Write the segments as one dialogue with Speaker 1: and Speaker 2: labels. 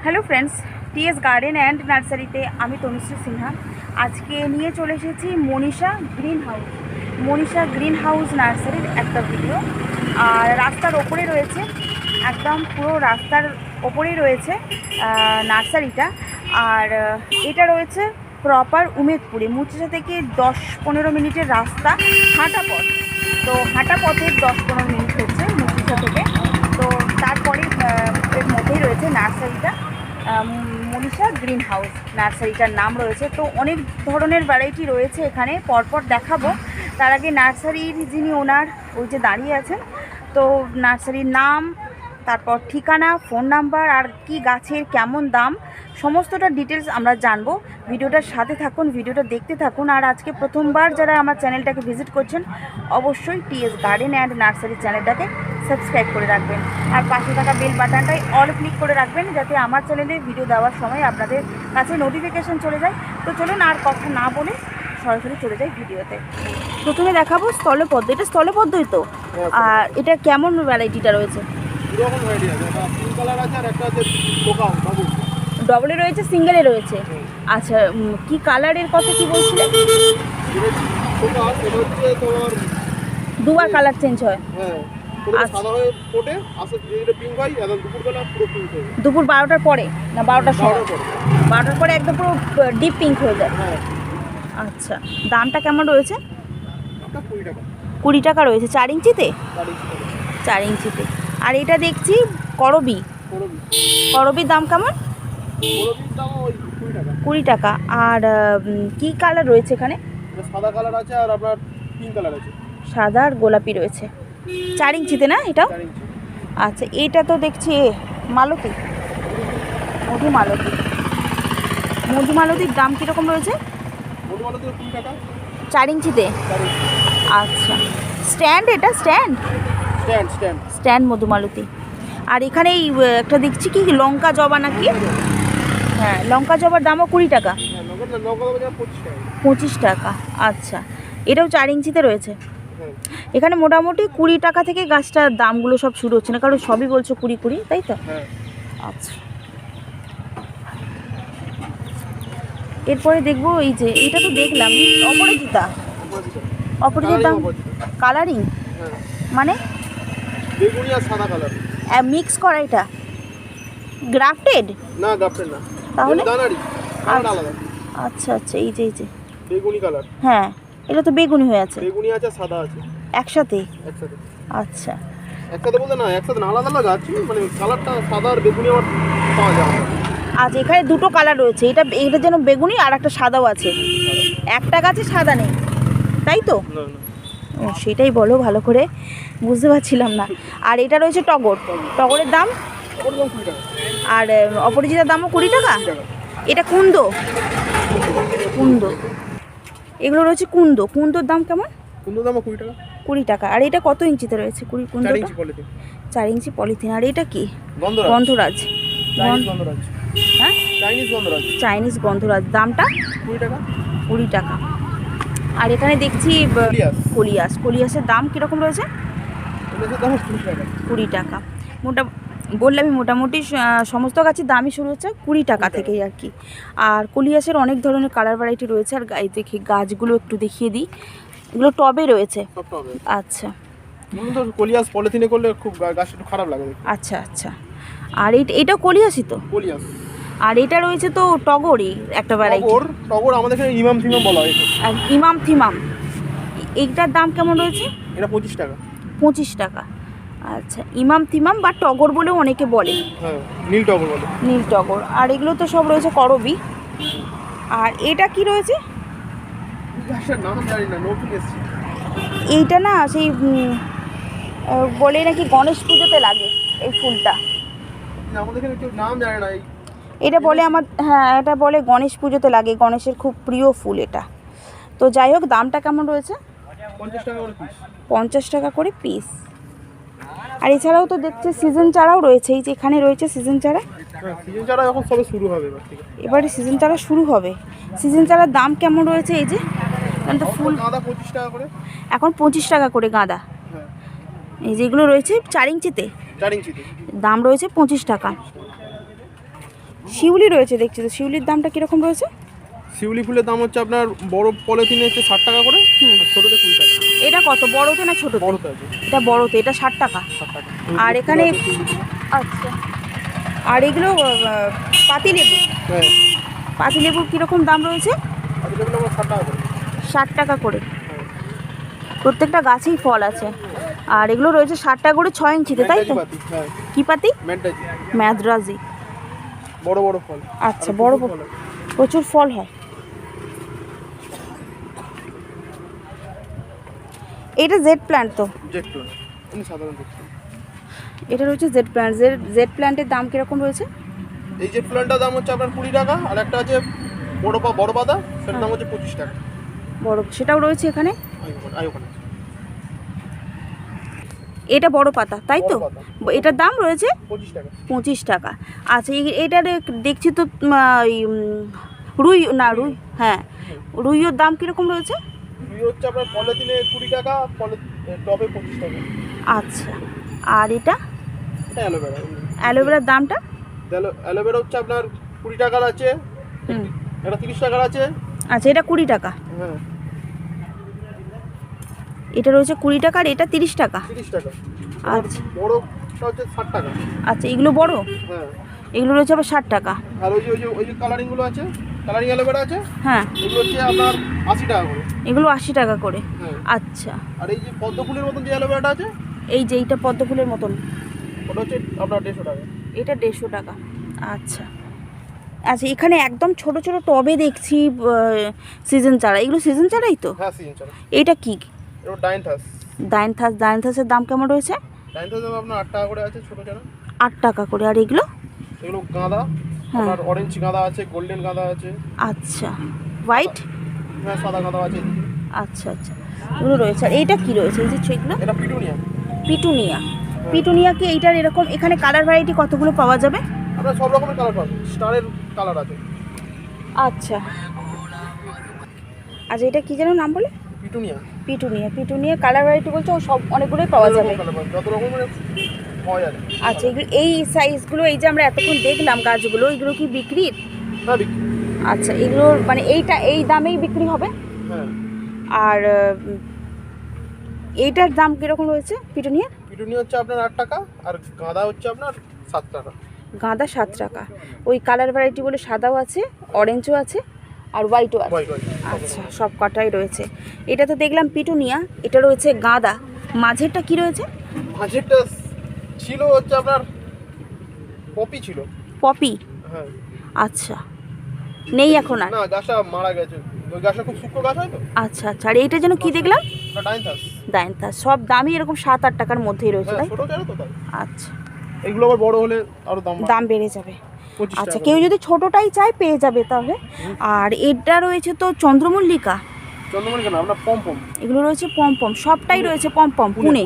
Speaker 1: Hello friends, TS garden and নার্সারিতে আমি তনুশ্রী সিনহা আজকে নিয়ে চলে এসেছি মনীষা গ্রিন হাউস নার্সারির একটা ভিডিও। আর রাস্তার ওপরে রয়েছে, একদম পুরো রাস্তার ওপরেই রয়েছে নার্সারিটা। আর এটা রয়েছে প্রপার উমেদপুরে, মুচিশা থেকে 10-15 মিনিটের রাস্তা, হাঁটা পথ। তো হাঁটা পথের 10-15 মিনিট হচ্ছে মুচিশা থেকে। তো তারপরে এর মধ্যেই রয়েছে নার্সারিটা, মনীষা গ্রিন হাউস নার্সারিটার নাম রয়েছে। তো অনেক ধরনের ভ্যারাইটি রয়েছে এখানে, পরপর দেখাবো। তার আগে নার্সারির যিনি ওনার, ওই যে দাঁড়িয়ে আছেন, তো নার্সারির নাম, তারপর ঠিকানা, ফোন নাম্বার, আর কি গাছের কেমন দাম, সমস্তটা ডিটেলস আমরা জানবো। ভিডিওটার সাথে থাকুন, ভিডিওটা দেখতে থাকুন। আর আজকে প্রথমবার যারা আমার চ্যানেলটাকে ভিজিট করছেন, অবশ্যই টিএস গার্ডেন অ্যান্ড নার্সারি চ্যানেলটাকে সাবস্ক্রাইব করে রাখবেন। আর পাশে থাকা বেল বাটনটাই অল ক্লিক করে রাখবেন, যাতে আমার চ্যানেলে ভিডিও দেওয়ার সময় আপনাদের কাছে নোটিফিকেশান চলে যায়। তো চলুন আর কথা না বলে সরাসরি চলে যাই ভিডিওতে। প্রথমে দেখাবো স্থলপদ্ম। এটা স্থলপদ্মই তো। আর এটা কেমন ভ্যারাইটিটা রয়েছে? ডবলে রয়েছে, সিঙ্গেলে রয়েছে। আচ্ছা, কি কালারের কথা কি বলছিলেন? দুবার কালার চেঞ্জ হয়। দুপুর 12টার পরে না 12টার সময়? 12টার পরে একদম পুরো ডিপ পিঙ্ক হয়ে যায়। আচ্ছা, দামটা কেমন রয়েছে? 20 টাকা রয়েছে। 4 ইঞ্চিতে? 4 ইঞ্চিতে। আর এটা দেখছি করবি, করবির দাম কেমন? 20 টাকা। আর কি কালার রয়েছে এখানে?
Speaker 2: সাদা কালার আছে আর আপনার পিঙ্ক কালার আছে।
Speaker 1: সাদা আর গোলাপি রয়েছে। 4 ইঞ্চিতে না এটাও? আচ্ছা, এটা তো দেখছি মালতী, মধুমালতির দাম কীরকম রয়েছে? 4 ইঞ্চিতে। আচ্ছা, স্ট্যান্ড, এটা স্ট্যান্ড মধুমালতি। আর এখানে এই একটা দেখছি কি লঙ্কা জবা নাকি? হ্যাঁ, লঙ্কা জবার দামও 20 টাকা। 25 টাকা। আচ্ছা, এটাও 4 ইঞ্চিতে রয়েছে। এখানে মোটামুটি 20 টাকা থেকে গাছটার দামগুলো সব শুরু হচ্ছে না, কারণ সবই বলছো 20, তাই তো? আচ্ছা, এরপরে দেখবো এই যে এটা তো দেখলাম অপরাজিতা দাম কালারিং, মানে
Speaker 2: বেগুনি আর সাদা কালার
Speaker 1: মিক্স করা। এটা গ্রাফটেড
Speaker 2: না? গ্রাফটেড না,
Speaker 1: তাহলে
Speaker 2: দানারি কালার আলাদা।
Speaker 1: আচ্ছা আচ্ছা, এই যে
Speaker 2: বেগুনি কালার।
Speaker 1: হ্যাঁ, এটা তো বেগুনি হয়ে আছে।
Speaker 2: বেগুনি আছে, সাদা আছে
Speaker 1: একসাথে। আচ্ছা,
Speaker 2: একসাথে বলতে না, একসাথে না, আলাদা আলাদা আছে, মানে কালারটা সাদা আর বেগুনি আমার পাওয়া যায়।
Speaker 1: আচ্ছা, এখানে দুটো কালার রয়েছে। এটা যেন বেগুনি আর একটা সাদাও আছে। একটা গাছে সাদা নেই, তাই তো? ও, সেটাই বলো ভালো করে, বুঝতে পারছিলাম না। আর এটা রয়েছে টগরের দাম, আর অপরাজিতার দামও 20 টাকা। এটা কুন্দ, এগুলো রয়েছে কুন্দোর দাম কেমন?
Speaker 2: কুন্দোর দাম 20 টাকা।
Speaker 1: 20 টাকা। আর এটা কত ইঞ্চিতে রয়েছে? 4 ইঞ্চি পলিথিন। আর এটা কি? গন্ধরাজ। হ্যাঁ, চাইনিজ গন্ধরাজ। দামটা 20 টাকা। আর এখানে দেখছি কলিয়াসের দাম কীরকম রয়েছে? 20 টাকা। বললামই মোটামুটি সমস্ত গাছের দামই শুরু হচ্ছে 20 টাকা থেকেই আর কি। আর কলিয়াসের অনেক ধরনের কালার ভ্যারাইটি রয়েছে। আর দেখি গাছগুলো একটু দেখিয়ে দিই, এগুলো টবে রয়েছে। আচ্ছা,
Speaker 2: কলিয়াস পলিথিনে করলে খুব গাছটা একটু খারাপ লাগে। আচ্ছা।
Speaker 1: আর এটা কলিয়াসই তো? আর এটা রয়েছে তো টগরই একটা ভ্যারাইটি।
Speaker 2: টগর আমাদের এখানে ইমাম থিমাম বলা হয়।
Speaker 1: ইমাম থিমাম, এইটার দাম কেমন রয়েছে?
Speaker 2: এটা 25 টাকা।
Speaker 1: 25 টাকা। আচ্ছা, ইমাম থিমাম বা টগর বলেও অনেকে বলে।
Speaker 2: হ্যাঁ, নীল টগর। আর এগুলো তো সব রয়েছে করবি। আর এটা কি রয়েছে? নাম জানি না, নতুন এসেছে
Speaker 1: এইটা না, সেই বলে নাকি গণেশ পুজোতে লাগে এই ফুলটা।
Speaker 2: আমাদের এখানে কেউ নাম জানে না।
Speaker 1: এটা বলে এটা বলে গণেশ পুজোতে লাগে, গণেশের খুব প্রিয় ফুল এটা। তো যাই হোক, দামটা কেমন রয়েছে? 50 টাকা করে পিস। আর এছাড়াও তো দেখছি সিজন চারাও রয়েছে। এই যে এখানে রয়েছে সিজন চারা।
Speaker 2: এখন সবে শুরু হবে,
Speaker 1: এবারে সিজন চারা শুরু হবে। সিজন চারার দাম কেমন রয়েছে? এই যে ফুল
Speaker 2: গাঁদা 25 টাকা করে,
Speaker 1: এখন 25 টাকা করে গাঁদা। এই যেগুলো রয়েছে 4 ইঞ্চিতে, দাম রয়েছে 25 টাকা। শিউলি রয়েছে দেখছি তো, শিউলির দামটা কীরকম রয়েছে?
Speaker 2: শিউলি ফুলের দাম হচ্ছে আপনার বড় পলিথিনে হচ্ছে 60 টাকা করে, আর ছোটোতে 20 টাকা।
Speaker 1: এটা কত, বড়তে না ছোটোতে?
Speaker 2: বড়তে আছে।
Speaker 1: এটা বড়তে, এটা 60 টাকা।
Speaker 2: 60 টাকা।
Speaker 1: আর এখানে আচ্ছা, আর এগুলো পাতিলেবু,
Speaker 2: হ্যাঁ
Speaker 1: পাতিলেবুর কীরকম দাম রয়েছে?
Speaker 2: পাতিলেবুগুলো 60 টাকা করে।
Speaker 1: 60 টাকা করে। প্রত্যেকটা গাছেই ফল আছে। আর এগুলো রয়েছে 60 টাকা করে 6 ইঞ্চিতে, তাই তো?
Speaker 2: হ্যাঁ।
Speaker 1: কি পাতি?
Speaker 2: ম্যান্টাজি।
Speaker 1: ম্যাদ্রাজি।
Speaker 2: বড় বড় ফল।
Speaker 1: আচ্ছা, বড় প্রচুর ফল হয়। এটা জেড প্ল্যান্ট তো?
Speaker 2: জেড প্ল্যান্ট, সাধারণ জেড প্ল্যান্ট।
Speaker 1: এটা রয়েছে জেড প্ল্যান্ট। জেড প্ল্যান্টের দাম কীরকম রয়েছে?
Speaker 2: এই জেড প্ল্যান্টটার দাম হচ্ছে আপনার 20 টাকা, আর একটা আছে বড় পাতা, সেটার দাম হচ্ছে 25 টাকা।
Speaker 1: বড়, সেটাও রয়েছে এখানে।
Speaker 2: ওখানে
Speaker 1: এটা বড় পাতা, তাই তো? এটার দাম রয়েছে
Speaker 2: 25 টাকা।
Speaker 1: 25 টাকা। আচ্ছা, এটা দেখছি তো রুই, না রুই, হ্যাঁ, রুইয়ের দাম কীরকম রয়েছে?
Speaker 2: রুই হচ্ছে আপনার পলিথিনে 20 টাকা, টবে 25 টাকা।
Speaker 1: আচ্ছা, আর এটা
Speaker 2: অ্যালোভেরা।
Speaker 1: অ্যালোভেরার দামটা?
Speaker 2: অ্যালোভেরা হচ্ছে আপনার 20 টাকার আছে, এটা 30 টাকার আছে।
Speaker 1: আচ্ছা, এটা 20 টাকা।
Speaker 2: হ্যাঁ,
Speaker 1: এটা রয়েছে 20 টাকা, আর এটা 30 টাকা।
Speaker 2: 30 টাকা।
Speaker 1: আচ্ছা,
Speaker 2: বড়টা হচ্ছে 60 টাকা।
Speaker 1: আচ্ছা, এগুলো বড়?
Speaker 2: হ্যাঁ,
Speaker 1: এগুলো রয়েছে আবার 60 টাকা।
Speaker 2: আর ওই যে কালারিংগুলো আছে, কালারিং অ্যালোভেরা আছে,
Speaker 1: হ্যাঁ,
Speaker 2: এগুলো হচ্ছে আপনার 80 টাকা করে।
Speaker 1: এগুলো 80 টাকা করে।
Speaker 2: হ্যাঁ।
Speaker 1: আচ্ছা,
Speaker 2: আর এই যে পদ্ম ফুলের মতন যে অ্যালোভেরাটা আছে,
Speaker 1: এই যে এইটা পদ্ম ফুলের মতন,
Speaker 2: ওটা হচ্ছে আপনার 150 টাকা।
Speaker 1: এটা 150 টাকা। আচ্ছা আচ্ছা, এখানে একদম ছোট ছোট টবে দেখছি সিজন চারা। এগুলো সিজন চারাই তো?
Speaker 2: হ্যাঁ, সিজন চারা।
Speaker 1: এটা কি?
Speaker 2: এটা ডাইনথাস।
Speaker 1: ডাইনথাসের দাম কেমন রয়েছে?
Speaker 2: ডাইনথাস আপনার 8 টাকা করে আছে ছোট চারা।
Speaker 1: 8 টাকা করে। আর এগুলো?
Speaker 2: এগুলো গাঁদা,
Speaker 1: হ্যাঁ,
Speaker 2: আপনার অরেঞ্জ গাঁদা আছে, গোল্ডেন গাঁদা আছে।
Speaker 1: আচ্ছা, হোয়াইট?
Speaker 2: হ্যাঁ, সাদা গাঁদা আছে।
Speaker 1: আচ্ছা আচ্ছা, এগুলো রয়েছে। আর এইটা কি রয়েছে, এই যে এগুলো?
Speaker 2: এটা পিটুনিয়া।
Speaker 1: পিটুনিয়া। পিটুনিয়া কি এইটার এরকম এখানে কালার ভ্যারাইটি কতগুলো পাওয়া যাবে?
Speaker 2: আমরা সব রকমের কালার পাবো, স্টারের কালার আছে।
Speaker 1: আচ্ছা আচ্ছা, এটা কি যেন নাম বলে?
Speaker 2: পিটুনিয়া।
Speaker 1: পিটুনিয়া কালার ভ্যারাইটি বলছো, সব অনেকগুলোই পাওয়া যাবে?
Speaker 2: যত রকমের হয় আর।
Speaker 1: আচ্ছা, এগুলো এই সাইজগুলো, এই যে আমরা এতক্ষণ দেখলাম গাছগুলো, এগুলো কি বিক্রির?
Speaker 2: হ্যাঁ, বিক্রি।
Speaker 1: আচ্ছা, এগুলোর মানে এইটা এই দামেই বিক্রি হবে?
Speaker 2: হ্যাঁ।
Speaker 1: আর এইটার দাম কীরকম রয়েছে পিটুনিয়া?
Speaker 2: পিটুনিয়া হচ্ছে আপনার 8 টাকা, আর গাঁদা হচ্ছে আপনার 7 টাকা।
Speaker 1: গাঁদা 7 টাকা। ওই কালার ভ্যারাইটিগুলো সাদাও আছে, অরেঞ্জও আছে, আর হোয়াইটও আছে। আচ্ছা, সব কটাই রয়েছে। এটা তো দেখলাম পিটুনিয়া, এটা রয়েছে গাঁদা। মাঝেরটা কি রয়েছে?
Speaker 2: মাঝেরটা ছিল হচ্ছে আপনার পপি ছিল।
Speaker 1: পপি?
Speaker 2: হ্যাঁ।
Speaker 1: আচ্ছা, নেই এখন আর?
Speaker 2: না, গাছটা মারা গেছে। ওই গাছটা খুব সূক্ষ্ম গাছ হয় তো।
Speaker 1: আচ্ছা আচ্ছা, আর এইটা যেন কি দেখলাম?
Speaker 2: ডাইনথাস।
Speaker 1: সব দামই এরকম 7-8 টাকার মধ্যেই রয়েছে, তাই?
Speaker 2: ছোট চারা তো তাই।
Speaker 1: আচ্ছা,
Speaker 2: এগুলো আবার বড় হলে আরো দাম
Speaker 1: বেড়ে যাবে।
Speaker 2: 25
Speaker 1: আচ্ছা,
Speaker 2: টাকা।
Speaker 1: কেউ যদি ছোটটাই চায় পেয়ে যাবে তাহলে। আর এটা রয়েছে তো চন্দ্রমল্লিকা।
Speaker 2: চন্দ্রমল্লিকা না, আপনার পমপম।
Speaker 1: এগুলো রয়েছে পমপম, সবটাই রয়েছে পমপম। পুনে।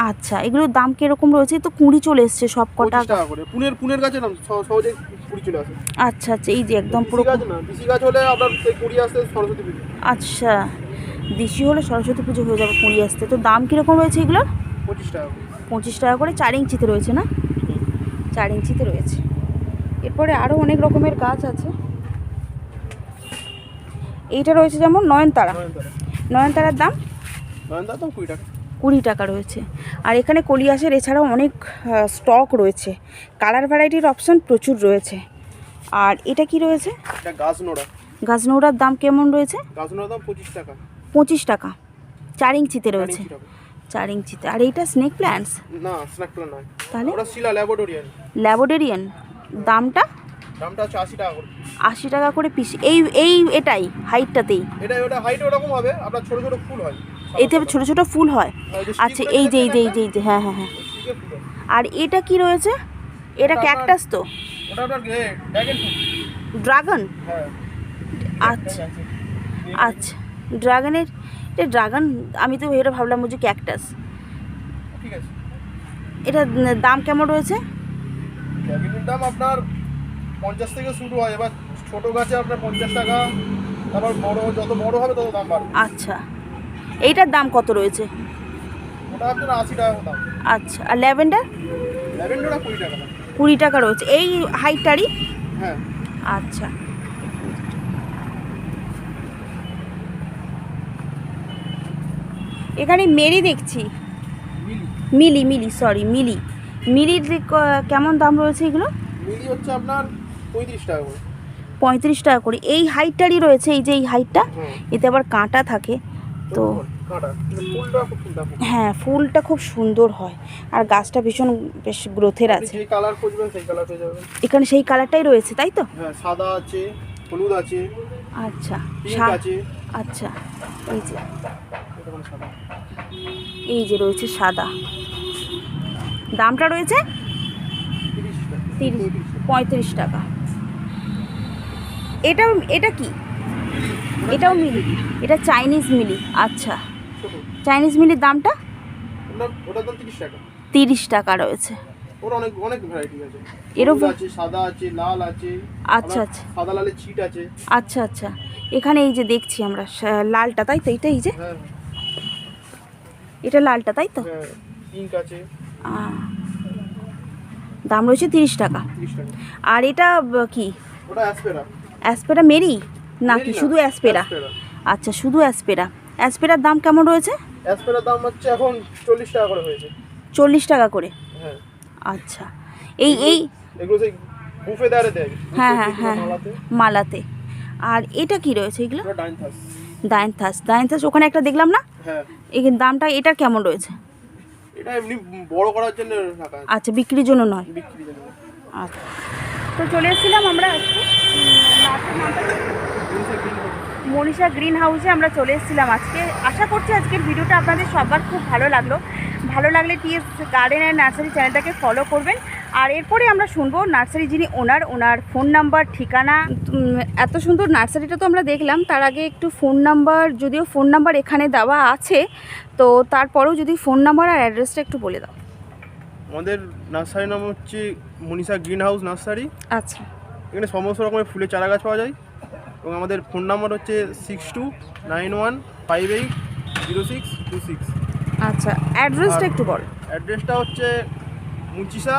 Speaker 1: আচ্ছা, এগুলোর দাম কিরকম রয়েছে? তো কুঁড়ি চলে এসছে সব কটা।
Speaker 2: 25 টাকা করে। পুনের গাছে না সহজে কুঁড়ি চলে আসে।
Speaker 1: আচ্ছা আচ্ছা, এই যে একদম পুরো
Speaker 2: গাছ না, দেশি গাছ হলে আপনার সেই কুঁড়ি আসতে সরস্বতী পুজো।
Speaker 1: আচ্ছা, দেশি হলে সরস্বতী পুজো হয়ে যাবে কুঁড়ি আসতে। তো দাম কিরকম রয়েছে এগুলোর?
Speaker 2: 25 টাকা।
Speaker 1: 25 টাকা করে। 4 ইঞ্চিতে রয়েছে না? 4 ইঞ্চিতে রয়েছে। এরপরে আরও অনেক রকমের গাছ আছে। এইটা রয়েছে যেমন নয়নতারার দাম?
Speaker 2: নয়নতারার দাম 20 টাকা।
Speaker 1: 20 টাকা রয়েছে। আর এখানে কলিয়াসের এছাড়াও অনেক স্টক রয়েছে। কালার ভ্যারাইটির অপশান প্রচুর রয়েছে। আর এটা কি রয়েছে?
Speaker 2: এটা গাছনোড়া।
Speaker 1: গাছনোড়ার দাম কেমন রয়েছে?
Speaker 2: গাছনোড়ার দাম 25 টাকা।
Speaker 1: 25 টাকা। 4 ইঞ্চিতে রয়েছে। 4 ইঞ্চিতে। আর এইটা স্নেক প্ল্যান্টস?
Speaker 2: না, স্নেক প্ল্যান্ট নয়।
Speaker 1: তাহলে
Speaker 2: ওটা শিলা
Speaker 1: ল্যাবোডেরিয়ান। দামটা
Speaker 2: হচ্ছে 80 টাকা করে।
Speaker 1: 80 টাকা করে পিস। এটাই হাইটটাতেই?
Speaker 2: ওটা হাইট ওরকম হবে, আপনার ছোট ছোট ফুল হয়।
Speaker 1: এতে ছোট ছোট ফুল হয়? আচ্ছা, এই যে হ্যাঁ হ্যাঁ হ্যাঁ। আর এটা কি রয়েছে? এটা ক্যাকটাস তো?
Speaker 2: ওটা আপনার ড্রাগন ফ্রুট।
Speaker 1: ড্রাগন?
Speaker 2: হ্যাঁ।
Speaker 1: আচ্ছা আচ্ছা, ড্রাগনের, এটা ড্রাগন, আমি তো এটা ভাবলাম যে ক্যাকটাস।
Speaker 2: ঠিক আছে।
Speaker 1: এটা দাম কেমন রয়েছে?
Speaker 2: ড্রাগনের দাম আপনার 50 থেকে শুরু হয়। এবার ছোট গাছে আপনার 50 টাকা, তারপর যত বড় হবে তত দাম বাড়বে।
Speaker 1: আচ্ছা, এইটার দাম কত রয়েছে?
Speaker 2: ওটা আপনার 80 টাকা দাম।
Speaker 1: আচ্ছা, আর ল্যাভেন্ডার?
Speaker 2: ল্যাভেন্ডারটা 20 টাকা।
Speaker 1: 20 টাকা রয়েছে এই হাইটটারই।
Speaker 2: হ্যাঁ
Speaker 1: আচ্ছা, এখানে মেরি দেখছি, মিলি সরি মিলির কেমন দাম রয়েছে এগুলো?
Speaker 2: মিলি হচ্ছে আপনার 35 টাকা করে।
Speaker 1: 35 টাকা করে। এই হাইটটারই রয়েছে, এই যে এই হাইটটা, এতে আবার কাঁটা থাকে তো। হ্যাঁ, ফুলটা খুব সুন্দর হয় আর গাছটা ভীষণ বেশ গ্রোথের আছে।
Speaker 2: যে কালার খুঁজবেন সেই কালার পেয়ে যাবেন।
Speaker 1: এখানে সেই কালারটাই রয়েছে তাই তো?
Speaker 2: হ্যাঁ, সাদা আছে, হলুদ আছে,
Speaker 1: আচ্ছা
Speaker 2: পিঙ্ক আছে।
Speaker 1: আচ্ছা, এই যে রয়েছে সাদা। দামটা রয়েছে 35 টাকা। এটা কি? এটাও মিলি? এটা চাইনিজ মিলি। আচ্ছা, চাইনিজ মিলির দামটা?
Speaker 2: ওটা দাম 30 টাকা।
Speaker 1: 30 টাকা রয়েছে।
Speaker 2: ওর অনেক অনেক ভ্যারাইটি আছে।
Speaker 1: এরকম
Speaker 2: আছে, সাদা আছে, লাল আছে।
Speaker 1: আচ্ছা আচ্ছা,
Speaker 2: সাদা লালের ছিট আছে।
Speaker 1: আচ্ছা আচ্ছা, এখানে এই যে দেখছি আমরা লালটা তাই তো? এটা এই যে
Speaker 2: হ্যাঁ,
Speaker 1: এটা লালটা তাই তো?
Speaker 2: হ্যাঁ, পিঙ্ক আছে।
Speaker 1: দাম রয়েছে 30 টাকা।
Speaker 2: 30 টাকা।
Speaker 1: আর এটা কি?
Speaker 2: ওটা অ্যাসপেরা।
Speaker 1: অ্যাসপেরা মেরি নাকি শুধু অ্যাসপেরা? আচ্ছা, শুধু অ্যাসপেরা। অ্যাসপেরার দাম কেমন রয়েছে?
Speaker 2: অ্যাসপেরার দাম হচ্ছে এখন 40 টাকা করে হয়েছে।
Speaker 1: 40 টাকা করে?
Speaker 2: হ্যাঁ।
Speaker 1: আচ্ছা, এই
Speaker 2: এগুলো সেই বুফে দাঁড়ে দেয়।
Speaker 1: হ্যাঁ হ্যাঁ হ্যাঁ, মালাতে। আর এটা কি রয়েছে এগুলো? ডাইনথাস ওখানে একটা দেখলাম না?
Speaker 2: হ্যাঁ।
Speaker 1: এই দামটা এটার কেমন রয়েছে?
Speaker 2: এটা এমনি বড় করার জন্য রাখা আছে।
Speaker 1: আচ্ছা, বিক্রির জন্য নয়?
Speaker 2: বিক্রির জন্য।
Speaker 1: আচ্ছা, তো চলে এসেছিলাম আমরা আজকে মনীষা গ্রিন হাউসে। আমরা চলে এসেছিলাম আজকে। আশা করছি আজকের ভিডিওটা আপনাদের সবার খুব ভালো লাগলো। ভালো লাগলে টিএস গার্ডেন অ্যান্ড নার্সারি চ্যানেলটাকে ফলো করবেন। আর এরপরে আমরা শুনবো নার্সারি যিনি ওনার ফোন নাম্বার, ঠিকানা। এত সুন্দর নার্সারিটা তো আমরা দেখলাম, তার আগে একটু ফোন নাম্বার, যদিও ফোন নাম্বার এখানে দেওয়া আছে, তো তারপরেও যদি ফোন নাম্বার আর অ্যাড্রেসটা একটু বলে দাও।
Speaker 2: আমাদের নার্সারির নাম হচ্ছে মনীষা গ্রিন হাউস নার্সারি।
Speaker 1: আচ্ছা,
Speaker 2: এখানে সমস্ত রকমের ফুলের চারা গাছ পাওয়া যায় এবং আমাদের ফোন নাম্বার হচ্ছে 6291580626।
Speaker 1: আচ্ছা, অ্যাড্রেসটা একটু বল।
Speaker 2: অ্যাড্রেসটা হচ্ছে মুচিসা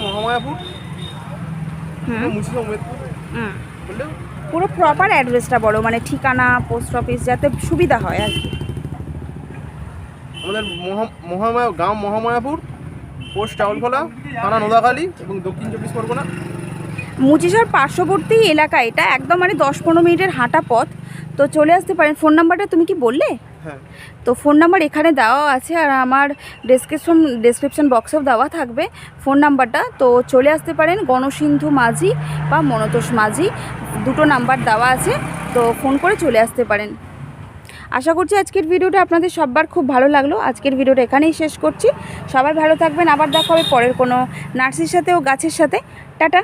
Speaker 2: মহামায়াপুর, মুচিসা উমেদপুর বললে।
Speaker 1: পুরো প্রপার অ্যাড্রেসটা বলো, মানে ঠিকানা, পোস্ট অফিস, যাতে সুবিধা হয় আর কি।
Speaker 2: আমাদের গ্রাম মহামায়াপুর, পোস্ট চাউলখোলা, থানা নোদাখালী এবং দক্ষিণ 24 পরগনা।
Speaker 1: মুচিসার পার্শ্ববর্তী এলাকা এটা, একদম মানে 10-15 মিনিটের হাঁটা পথ, তো চলে আসতে পারেন। ফোন নাম্বারটা তুমি কি বললে?
Speaker 2: হ্যাঁ,
Speaker 1: তো ফোন নাম্বার এখানে দেওয়া আছে আর আমার ডেসক্রিপশন বক্সেও দেওয়া থাকবে ফোন নাম্বারটা। তো চলে আসতে পারেন। গণসিন্ধু মাঝি বা মনতোষ মাঝি, দুটো নাম্বার দেওয়া আছে, তো ফোন করে চলে আসতে পারেন। আশা করছি আজকের ভিডিওটা আপনাদের সবার খুব ভালো লাগলো। আজকের ভিডিওটা এখানেই শেষ করছি। সবাই ভালো থাকবেন। আবার দেখা হবে পরের কোনো নার্সারির সাথে ও গাছের সাথে। টাটা।